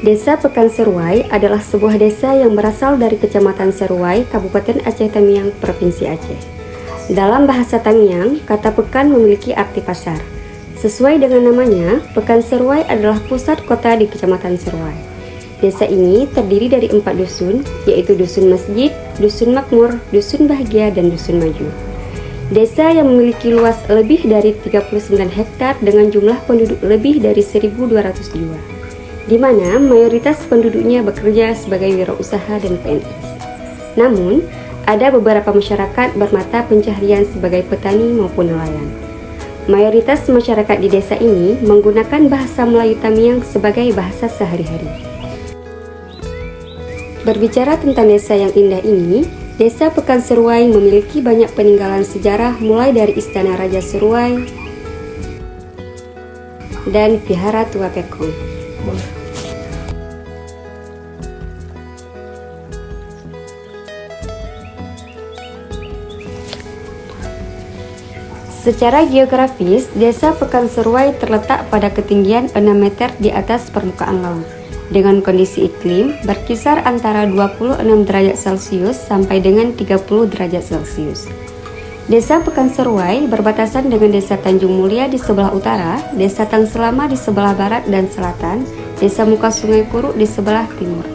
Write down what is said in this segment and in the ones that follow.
Desa Pekan Seruai adalah sebuah desa yang berasal dari Kecamatan Seruai, Kabupaten Aceh Tamiang, Provinsi Aceh. Dalam bahasa Tamiang, kata pekan memiliki arti pasar. Sesuai dengan namanya, Pekan Seruai adalah pusat kota di Kecamatan Seruai. Desa ini terdiri dari 4 dusun, yaitu Dusun Masjid, Dusun Makmur, Dusun Bahagia, dan Dusun Maju. Desa yang memiliki luas lebih dari 39 hektar dengan jumlah penduduk lebih dari 1.200 jiwa, di mana mayoritas penduduknya bekerja sebagai wirausaha dan PNS. Namun, ada beberapa masyarakat bermata pencaharian sebagai petani maupun nelayan. Mayoritas masyarakat di desa ini menggunakan bahasa Melayu Tamiang sebagai bahasa sehari-hari. Berbicara tentang desa yang indah ini, Desa Pekan Seruai memiliki banyak peninggalan sejarah mulai dari Istana Raja Seruai dan Vihara Tua Pekong. Secara geografis, Desa Pekan Seruai terletak pada ketinggian 6 meter di atas permukaan laut, dengan kondisi iklim berkisar antara 26 derajat Celcius sampai dengan 30 derajat Celcius. Desa Pekan Seruai berbatasan dengan Desa Tanjung Mulia di sebelah utara, Desa Tang Selama di sebelah barat dan selatan, Desa Muka Sungai Kuruk di sebelah timur.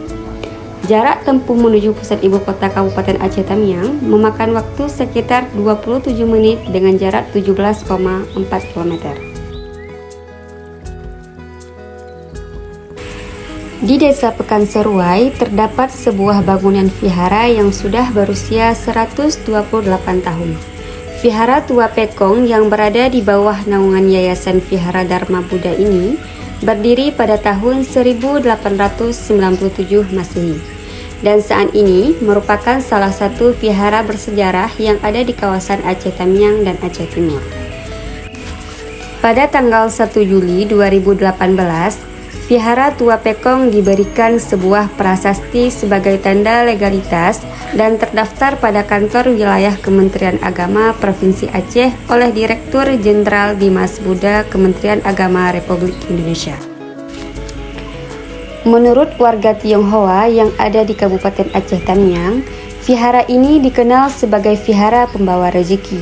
Jarak tempuh menuju pusat ibu kota Kabupaten Aceh Tamiang memakan waktu sekitar 27 menit dengan jarak 17,4 km. Di Desa Pekan Seruai terdapat sebuah bangunan vihara yang sudah berusia 128 tahun. Vihara Tua Pekong yang berada di bawah naungan Yayasan Vihara Dharma Buddha ini berdiri pada tahun 1897 Masehi dan saat ini merupakan salah satu vihara bersejarah yang ada di kawasan Aceh Tamiang dan Aceh Timur. Pada tanggal 1 Juli 2018, Vihara Tua Pekong diberikan sebuah prasasti sebagai tanda legalitas dan terdaftar pada kantor wilayah Kementerian Agama Provinsi Aceh oleh Direktur Jenderal Dimas Buddha Kementerian Agama Republik Indonesia. Menurut warga Tionghoa yang ada di Kabupaten Aceh Tamiang, vihara ini dikenal sebagai vihara pembawa rezeki.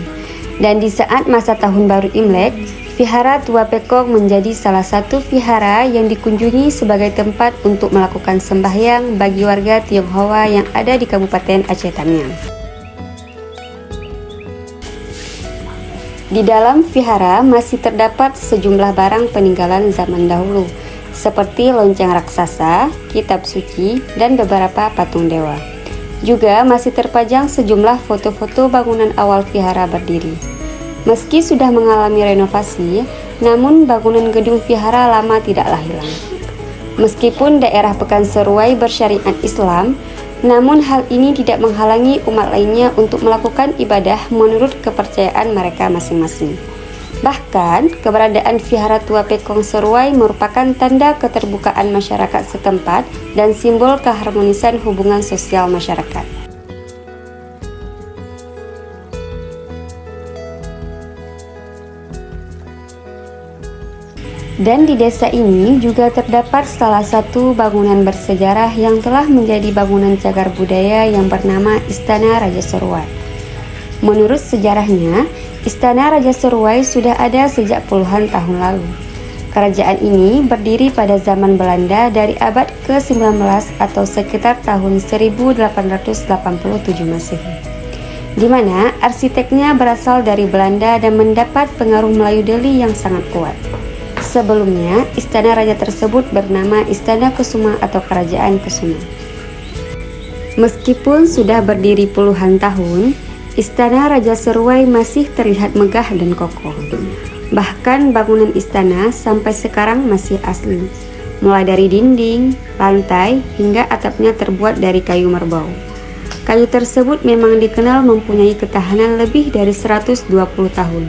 Dan di saat masa tahun baru Imlek, Vihara Tua Pekong menjadi salah satu vihara yang dikunjungi sebagai tempat untuk melakukan sembahyang bagi warga Tionghoa yang ada di Kabupaten Aceh Tamiang. Di dalam vihara masih terdapat sejumlah barang peninggalan zaman dahulu, seperti lonceng raksasa, kitab suci, dan beberapa patung dewa. Juga masih terpajang sejumlah foto-foto bangunan awal vihara berdiri. Meski sudah mengalami renovasi, namun bangunan gedung vihara lama tidaklah hilang. Meskipun daerah Pekan Seruai bersyariat Islam, namun hal ini tidak menghalangi umat lainnya untuk melakukan ibadah menurut kepercayaan mereka masing-masing. Bahkan, keberadaan Vihara Tua Pekong Seruai merupakan tanda keterbukaan masyarakat setempat dan simbol keharmonisan hubungan sosial masyarakat. Dan di desa ini juga terdapat salah satu bangunan bersejarah yang telah menjadi bangunan cagar budaya yang bernama Istana Raja Seruai. Menurut sejarahnya, Istana Raja Seruai sudah ada sejak puluhan tahun lalu. Kerajaan ini berdiri pada zaman Belanda dari abad ke-19 atau sekitar tahun 1887 Masehi, di mana arsiteknya berasal dari Belanda dan mendapat pengaruh Melayu Deli yang sangat kuat. Sebelumnya, istana raja tersebut bernama Istana Kusuma atau Kerajaan Kusuma. Meskipun sudah berdiri puluhan tahun, Istana Raja Seruai masih terlihat megah dan kokoh. Bahkan bangunan istana sampai sekarang masih asli, mulai dari dinding, lantai, hingga atapnya terbuat dari kayu merbau. Kayu tersebut memang dikenal mempunyai ketahanan lebih dari 120 tahun.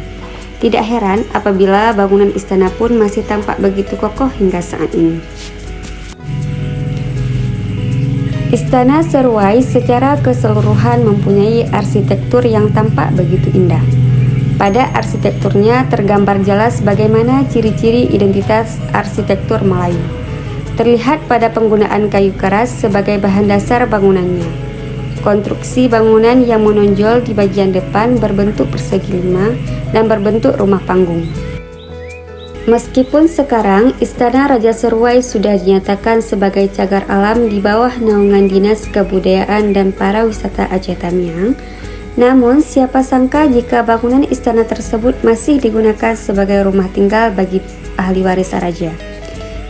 Tidak heran apabila bangunan istana pun masih tampak begitu kokoh hingga saat ini. Istana Seruai secara keseluruhan mempunyai arsitektur yang tampak begitu indah. Pada arsitekturnya tergambar jelas bagaimana ciri-ciri identitas arsitektur Melayu. terlihat pada penggunaan kayu keras sebagai bahan dasar bangunannya. Konstruksi bangunan yang menonjol di bagian depan berbentuk persegi 5 dan berbentuk rumah panggung. Meskipun sekarang Istana Raja Seruai sudah dinyatakan sebagai cagar alam di bawah naungan Dinas Kebudayaan dan Pariwisata Aceh Tamiang, namun siapa sangka jika bangunan istana tersebut masih digunakan sebagai rumah tinggal bagi ahli waris raja,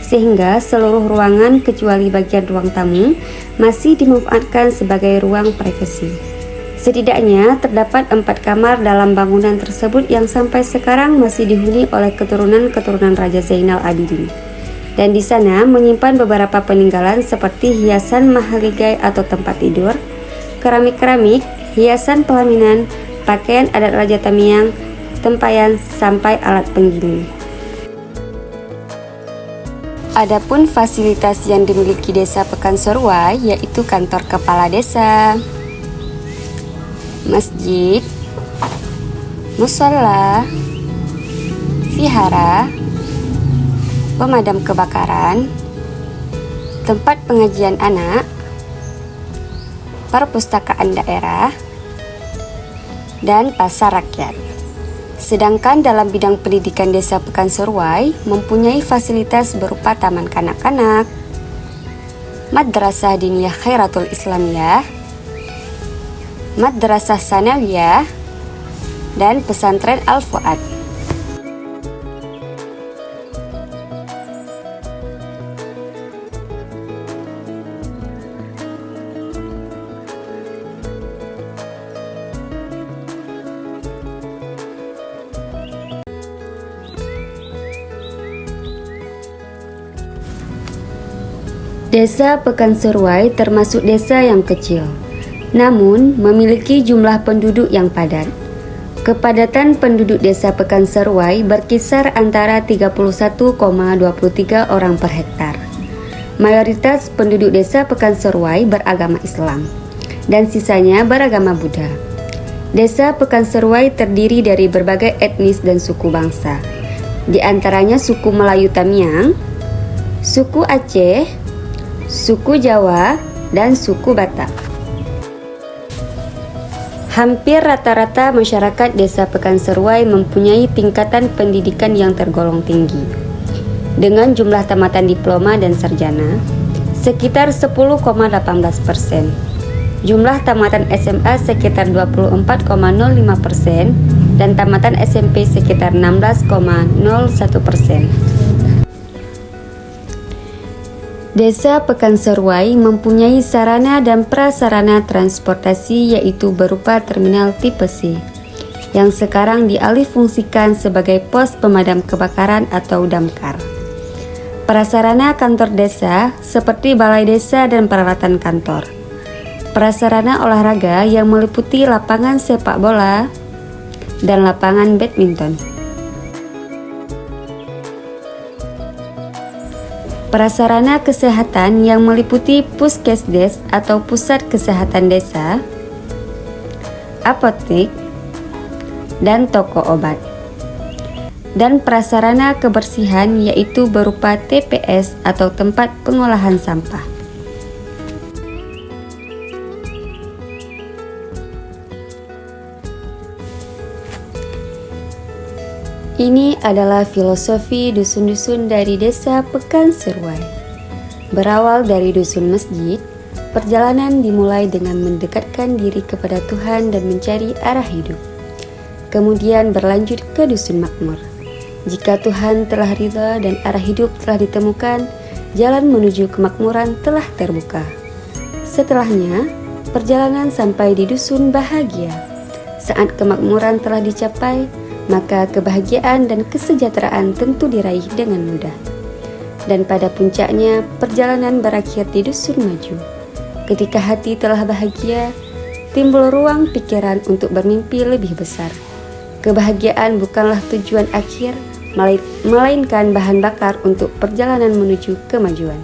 sehingga seluruh ruangan kecuali bagian ruang tamu masih dimanfaatkan sebagai ruang privasi. Setidaknya terdapat 4 kamar dalam bangunan tersebut yang sampai sekarang masih dihuni oleh keturunan-keturunan Raja Zainal Abidin. Dan di sana menyimpan beberapa peninggalan seperti hiasan mahligai atau tempat tidur, keramik-keramik, hiasan pelaminan, pakaian adat Raja Tamiang, tempayan, sampai alat penggiling. Adapun fasilitas yang dimiliki Desa Pekan Seruai yaitu kantor kepala desa, masjid, mushola, vihara, pemadam kebakaran, tempat pengajian anak, perpustakaan daerah, dan pasar rakyat. Sedangkan dalam bidang pendidikan Desa Pekan Seruai mempunyai fasilitas berupa taman kanak-kanak, Madrasah Diniyah Khairatul Islamiyah, Madrasah Sanawiyah, dan Pesantren Al-Fuad. Desa Pekan Seruai termasuk desa yang kecil, namun memiliki jumlah penduduk yang padat. Kepadatan penduduk Desa Pekan Seruai berkisar antara 31,23 orang per hektar. Mayoritas penduduk Desa Pekan Seruai beragama Islam, dan sisanya beragama Buddha. Desa Pekan Seruai terdiri dari berbagai etnis dan suku bangsa, di antaranya suku Melayu Tamiang, suku Aceh, suku Jawa, dan suku Batak. Hampir rata-rata masyarakat Desa Pekan Seruai mempunyai tingkatan pendidikan yang tergolong tinggi, dengan jumlah tamatan diploma dan sarjana sekitar 10,18%, jumlah tamatan SMA sekitar 24,05%, dan tamatan SMP sekitar 16,01%. Desa Pekan Seruai mempunyai sarana dan prasarana transportasi yaitu berupa terminal tipe C yang sekarang dialihfungsikan sebagai pos pemadam kebakaran atau damkar. Prasarana kantor desa seperti balai desa dan peralatan kantor. Prasarana olahraga yang meliputi lapangan sepak bola dan lapangan badminton. Prasarana kesehatan yang meliputi puskesdes atau pusat kesehatan desa, apotek, dan toko obat. Dan prasarana kebersihan yaitu berupa TPS atau tempat pengolahan sampah. Ini adalah filosofi dusun-dusun dari Desa Pekan Seruai. Berawal dari dusun masjid, perjalanan dimulai dengan mendekatkan diri kepada Tuhan dan mencari arah hidup. Kemudian berlanjut ke dusun makmur. Jika Tuhan telah ridha dan arah hidup telah ditemukan, jalan menuju kemakmuran telah terbuka. Setelahnya, perjalanan sampai di dusun bahagia. Saat kemakmuran telah dicapai, maka kebahagiaan dan kesejahteraan tentu diraih dengan mudah. Dan pada puncaknya, perjalanan berakhir di dusun maju. Ketika hati telah bahagia, timbul ruang pikiran untuk bermimpi lebih besar. Kebahagiaan bukanlah tujuan akhir, melainkan bahan bakar untuk perjalanan menuju kemajuan.